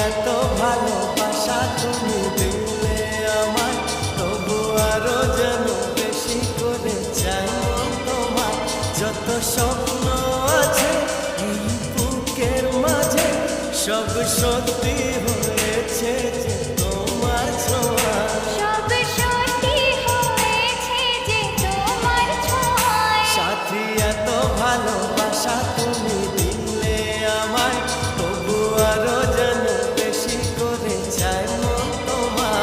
এত ভালোবাসা তুমি দিলে আমায়, তবু আরো যেন বেশি করে চাই মন তোমার। যত স্বপ্ন আছে এই বুকের মাঝে, সব সত্যি হয়েছে যে তোমার ছোঁয়া। সব সত্যি হয়েছে যে তোমার ছোঁয়ায়। সাথী এত ভালোবাসা তুমি দিলে আমায়, তবু আরো যেন বেশি করে চাই মন তোমার।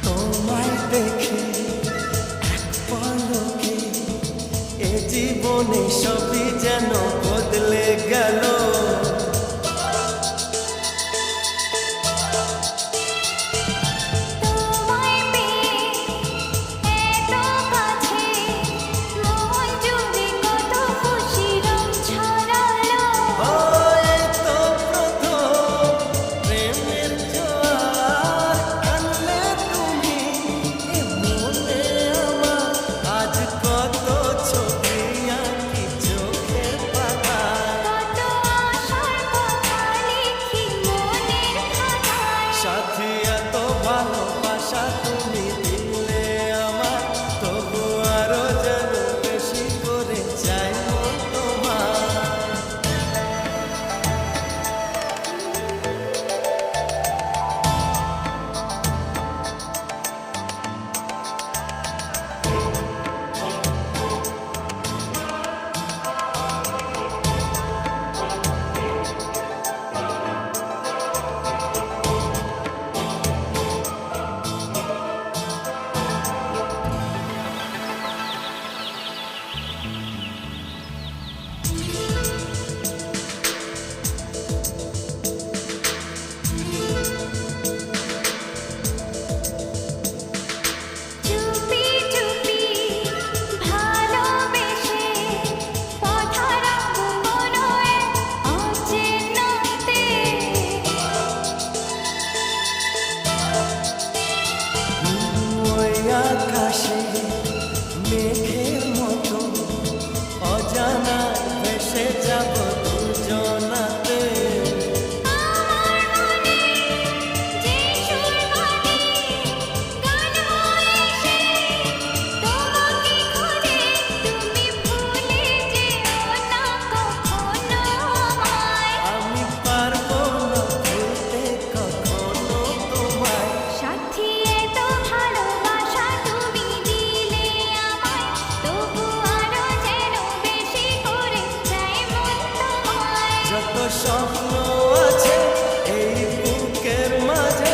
তোমায় দেখে এক পলকে এ জীবনে সবই যেন বদলে গেল। তোমায় পেয়ে এত কাছে, মন জুড়ে কত খুশি রং ছড়ালো। ও এই তো প্রথম প্রেমের জোয়ার আনলে তুমি এ মনে আমার। আজ কত ছবি আঁকি চোখের পাতায়, কত আশার কথা লিখি মনের খাতায়। সাথী এত ভালোবাসা তুমি দিলে আমার, তবু আরো যেন বেশি করে চাই মন তোমার। চুপি চুপি ভালোবেসে পথহারাবো কোনো এক অচেনাতে। ওই আকাশে মেঘের মতো অজানা ভেসে যাব দুজনাতে। আমার মনে যে সুর ভাঙে গান হয়ে সে তোমাকে খুঁজে, তুমি ভুলে যেও না কখনো আমায়। আমি পারবো না ভুলতে কখনো তোমায়। সাথী এত ভালোবাসা তুমি দিলে আমায়, তবু আরো যেন বেশি করে চাই মন তোমায়। যত স্বপ্ন আছে এই বুকের মাঝে,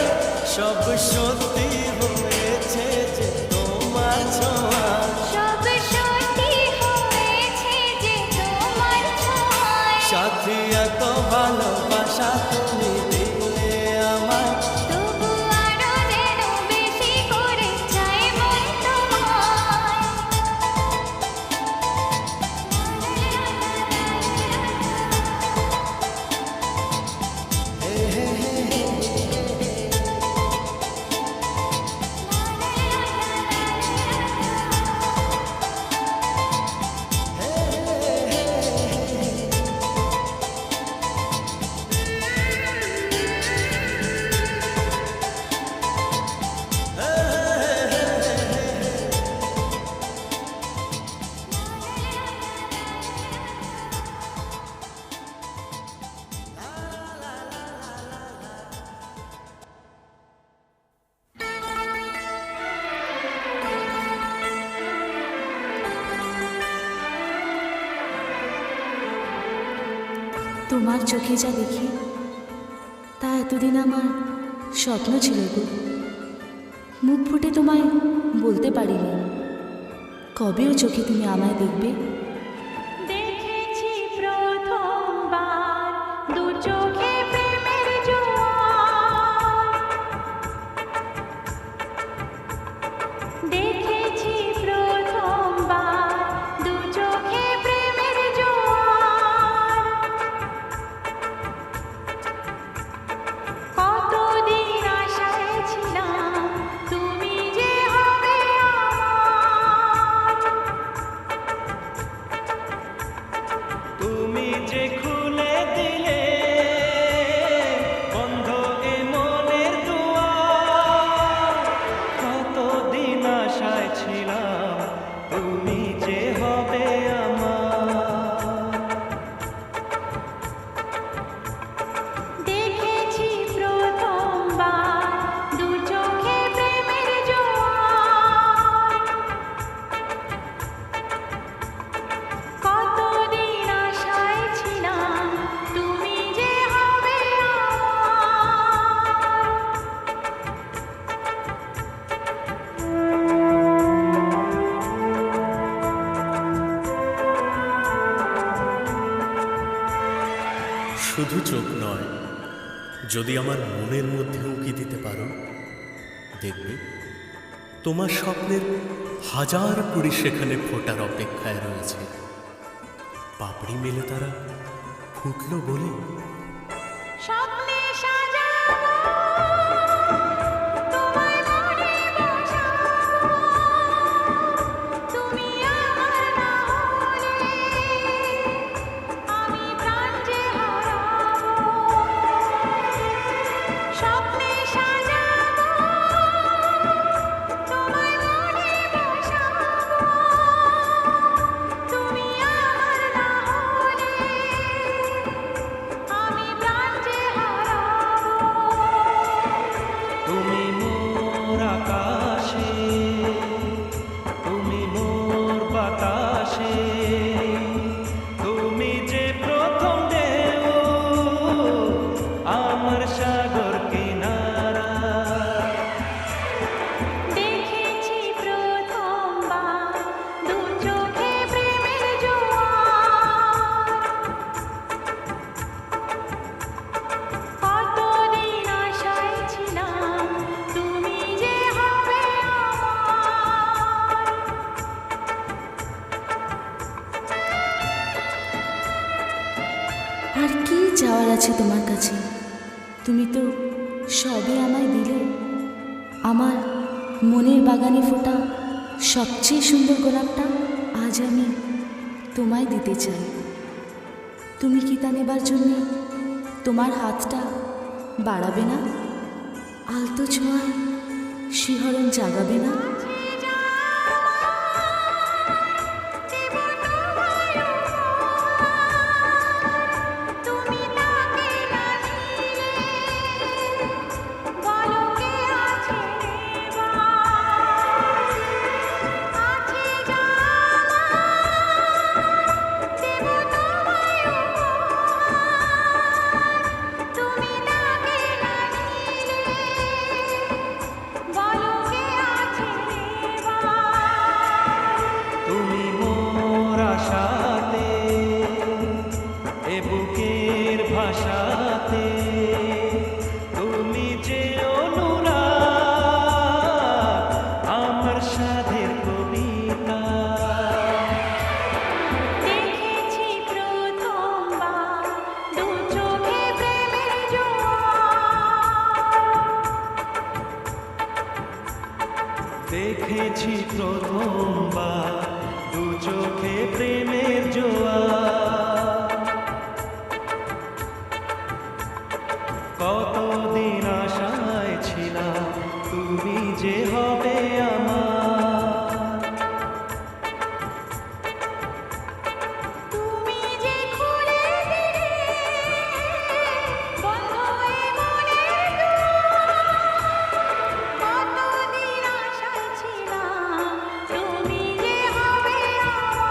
সব সত্যি হয়েছে যে তোমার ছোঁয়া। সব সত্যি হয়েছে যে তোমার ছোঁয়ায়। সাথী এত ভালোবাসা তুমি দিলে আমায়, তবু আরো যেন বেশি করে চাই মন তোমায়। তোমার চোখে যা দেখি তা এতদিন আমার স্বপ্ন ছিল গো, মুখ ফুটে তোমায় বলতে পারিনি। কবেও চোখে তুমি আমায় দেখবে। দেখেছি প্রথমবার দু চোখে প্রেমের জোয়ার, দেখেছি প্রথমবার দু চোখে প্রেমের জোয়ার, কতদিন আশায় ছিলাম তুমি যে হবে আমার, তুমি যে খুলে দিলে বন্ধ এ মনের দুয়ার, কতদিন আশায় ছিলাম তুমি যে হবে আমার। দেখেছি প্রথমবার দু চোখে প্রেমের জোয়ার, কতদিন আশায় ছিলাম তুমি যে হবে আমার। শুধু চোখ নয়, যদি আমার মনের মধ্যে উঁকি দিতে পারো, দেখবে তোমার স্বপ্নের হাজার কুড়ি সেখানে ফোটার অপেক্ষায় রয়েছে। পাপড়ি মেলে তারা ফুটলো বলে স্বপ্নে সাজাবো তোমায় মনে বসাবো, তুমি আমার না হলে আমি প্রাণ যে হারাবো। স্বপ্নে সাজাবো তোমায় মনে বসাবো, তুমি আমার না হলে আমি প্রাণ যে হারাবো। তুমি মোর আকাশে, তুমি মোর বাতাসে, তুমি যে প্রথম ঢেউ আমার সাগর কিনারা। দেখেছি প্রথমবার দু চোখে প্রেমের জোয়ার, কতদিন আশায় ছিলাম তুমি যে হবে আমার। আর কি চাওয়ার আছে তোমার কাছে? তুমি তো সবই আমায় দিলে। আমার মনের বাগানে ফোটা সবচেয়ে সুন্দর গোলাপটা আজ আমি তোমায় দিতে চাই। তুমি কি তা নেবার জন্যে তোমার হাতটা বাড়াবে না? আলতো ছোঁয়ায় শিহরণ জাগাবে না? তুমি তাকে না দিলে বলো কে আছে নেবার, আছে জানা দেব তোমায় উপহার, তুমি তাকে না দিলে বলো কে আছে নেবার। তুমি মোর আশাতে, এ বুকের ভাষাতে, তুমি যে অনুরাগ আমার সাধের কবিতা। দেখেছি প্রথমবার দু চোখে প্রেমের জোয়ার, দেখেছি প্রথমবার দু চোখে প্রেমের জোয়ার, কতদিন আশায় ছিলাম তুমি যে হবে আমার। তুমি যে খুলে দিলে বন্ধ এ মনের দুয়ার, কতদিন আশায় ছিলাম তুমি যে হবে আমার।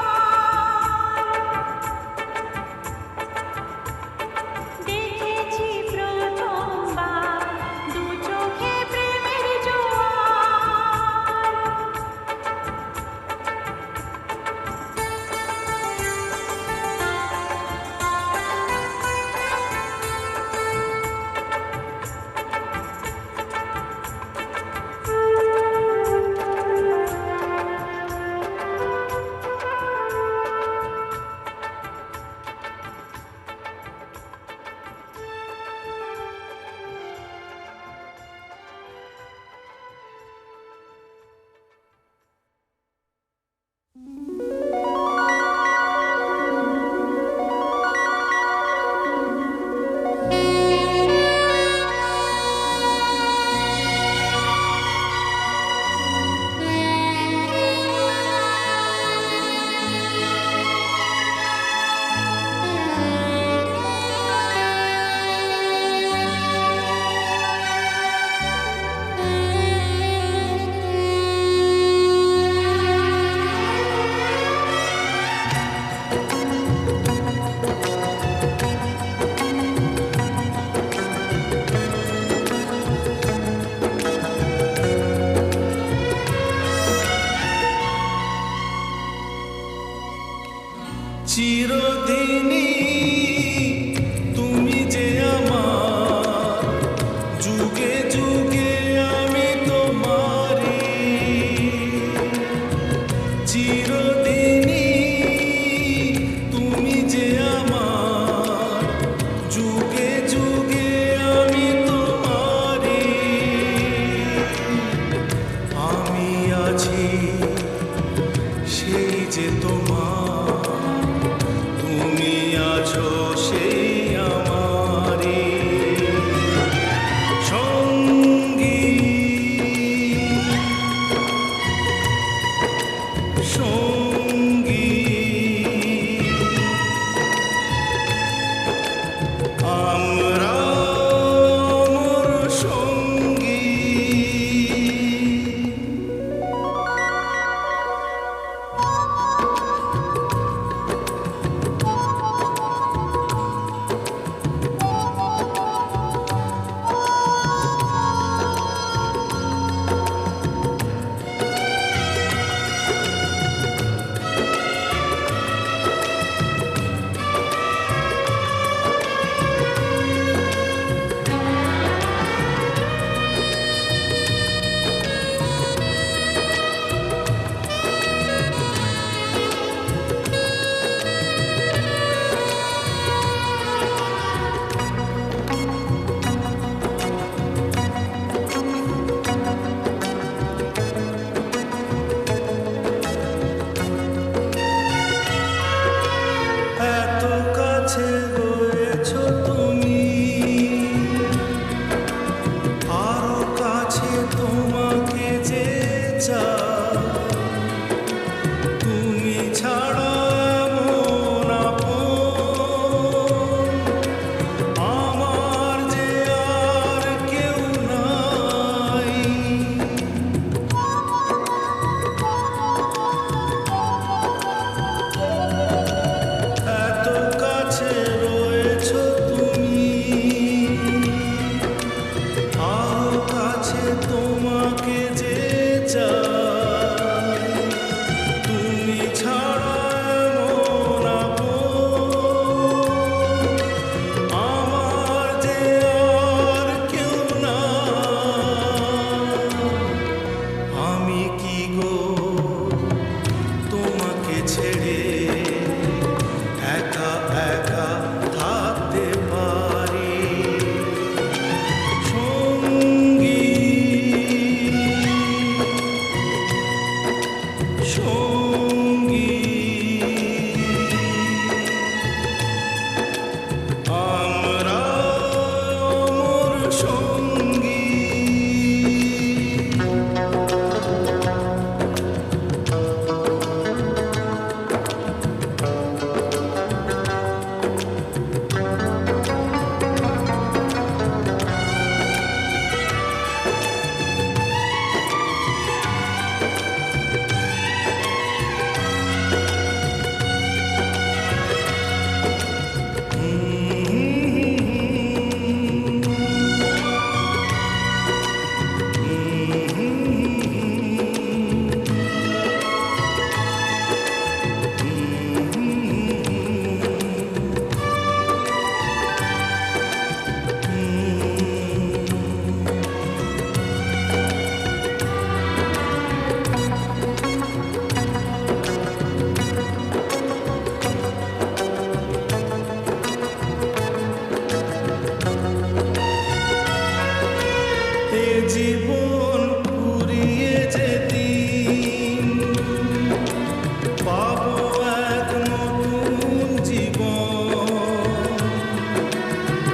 তোমাকে যে চাই, তুমি ছাড়া এমন আপন আমার যে আর কেউ নাই। এত কাছে রয়েছো তুমি, আরো কাছে তোমাকে যে চাই, তুমি ছাড়া এমন আপন আমার যে আর কেউ নাই। আমি কি গো তোমাকে ছেড়ে একা একা থাকতে পারি? সঙ্গী সঙ্গী আমরা অমর সঙ্গী। এ জীবন ফুরিয়ে যেদিন পাবো এক নতুন জীবন,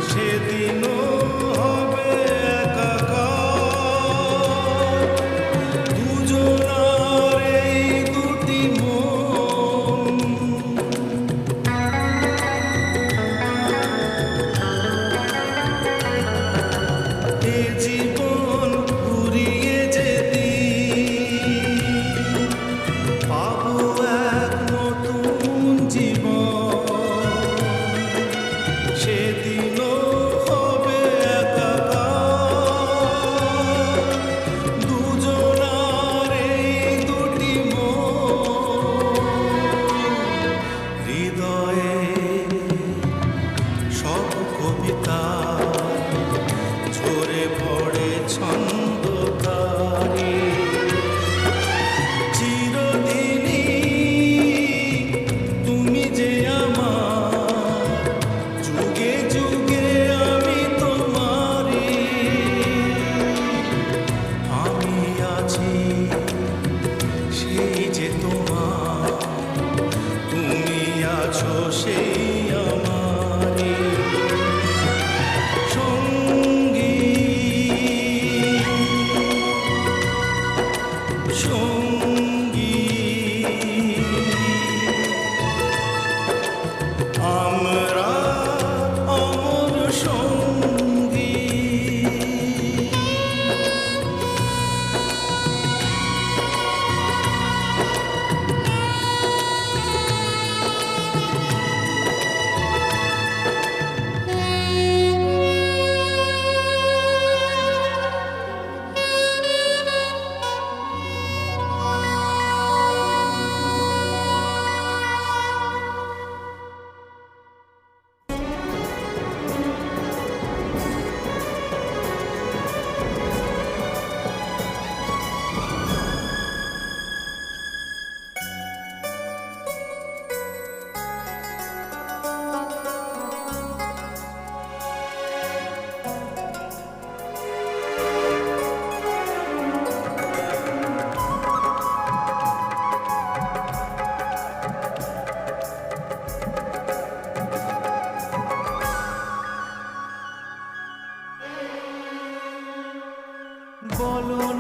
সেদিনও হবে একাকার দুজনার এই দুটি মন। এ জীবন ফুরিয়ে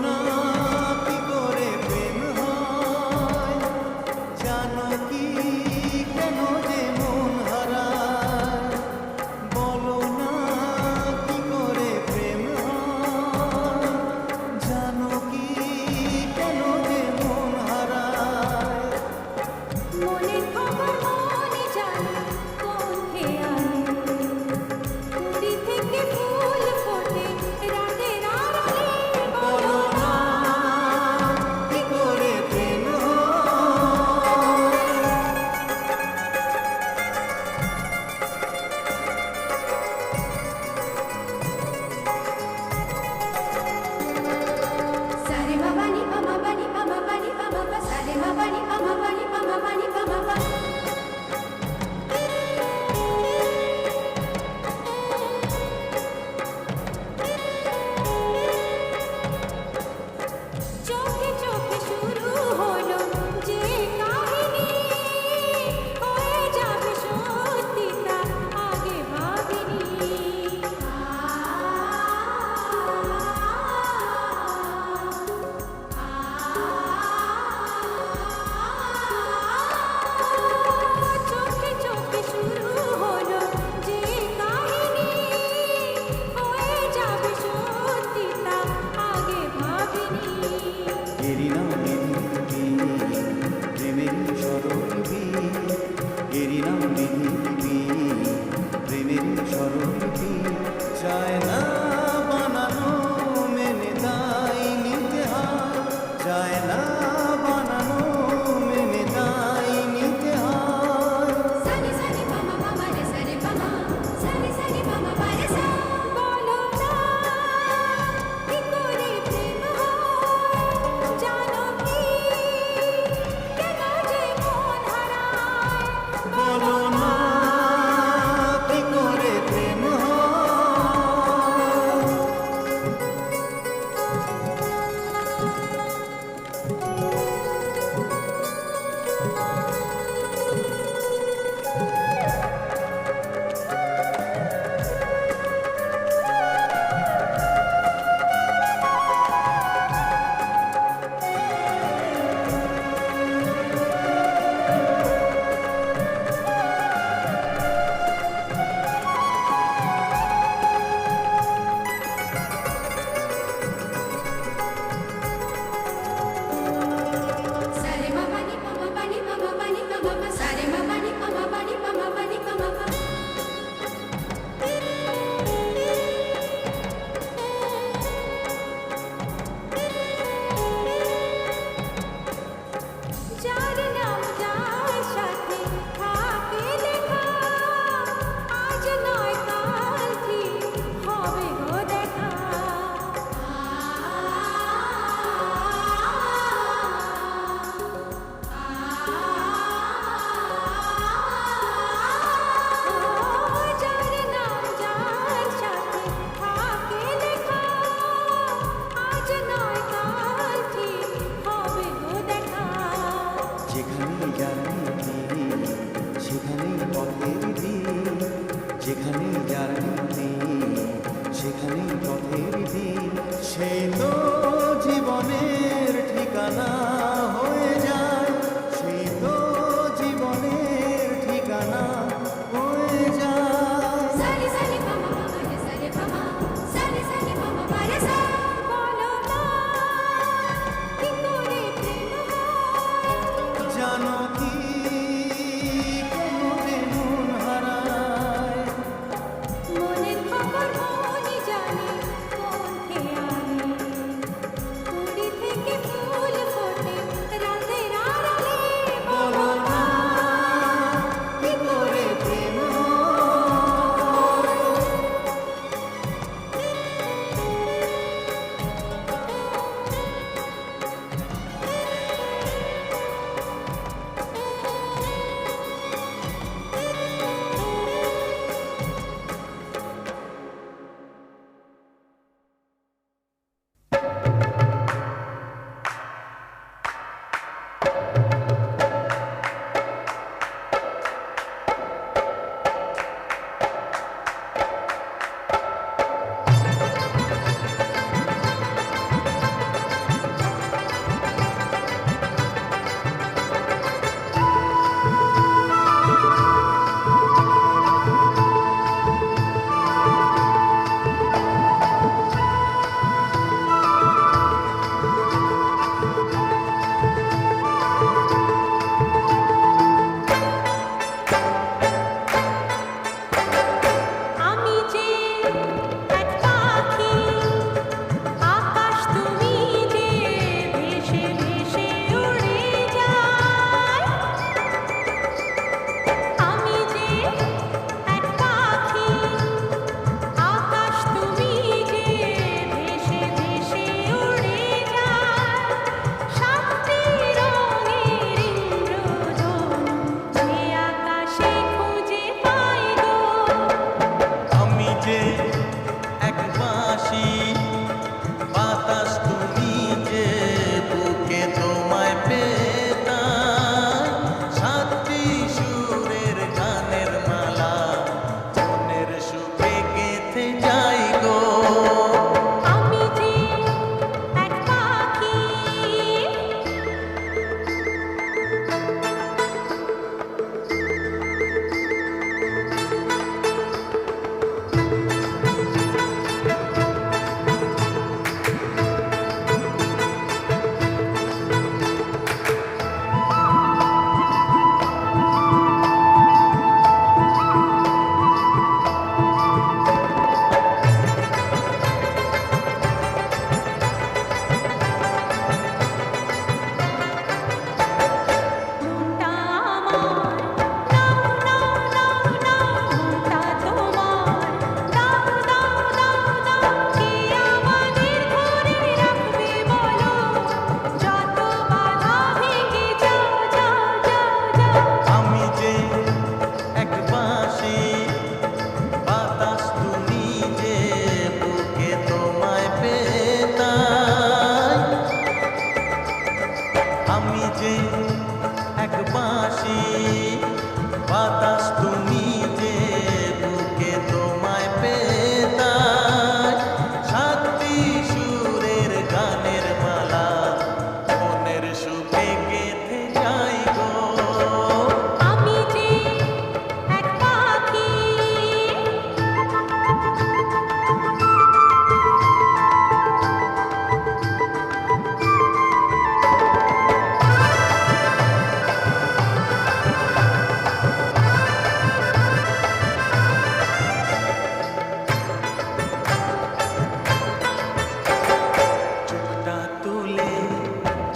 না কি করে প্রেম হয়, জানো কি কেন যে মন হারায়, বলো না কি করে প্রেম হয়, জানো কি কেন যে মন হারায়। মনের খবর মনে জানে কোন খেয়ালে, কুড়ি থেকে ফুল ফোটে রাতের আড়ালে। বলো না কি করে প্রেম হয়। সারে বাবা নি পামা বানি পামা বানি পামা পা, সারে বাবা নি পামা বানি পামা বানি পামা পা। চোখে চোখে শুরু হলো যে কাহিনী, হয়ে যাবে সত্যি তা আগে ভাবিনি। চোখে চোখে শুরু হলো যে কাহিনী, হয়ে যাবে সত্যি তা আগে ভাবিনি। এরি নাম নিধি প্রেমের স্বরলিপি, এরি নাম নিধি প্রেমের স্বরলিপি, চায় না বানানো মেনে তাই নিতে হয়, চায় না বানানো মেনে তাই নিতে হয়। সানি সানি পামা পামা রে সারে পামা, সানি সানি পামা পা রে সা। বলো না কি করে প্রেম হয়, জানো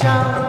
চাও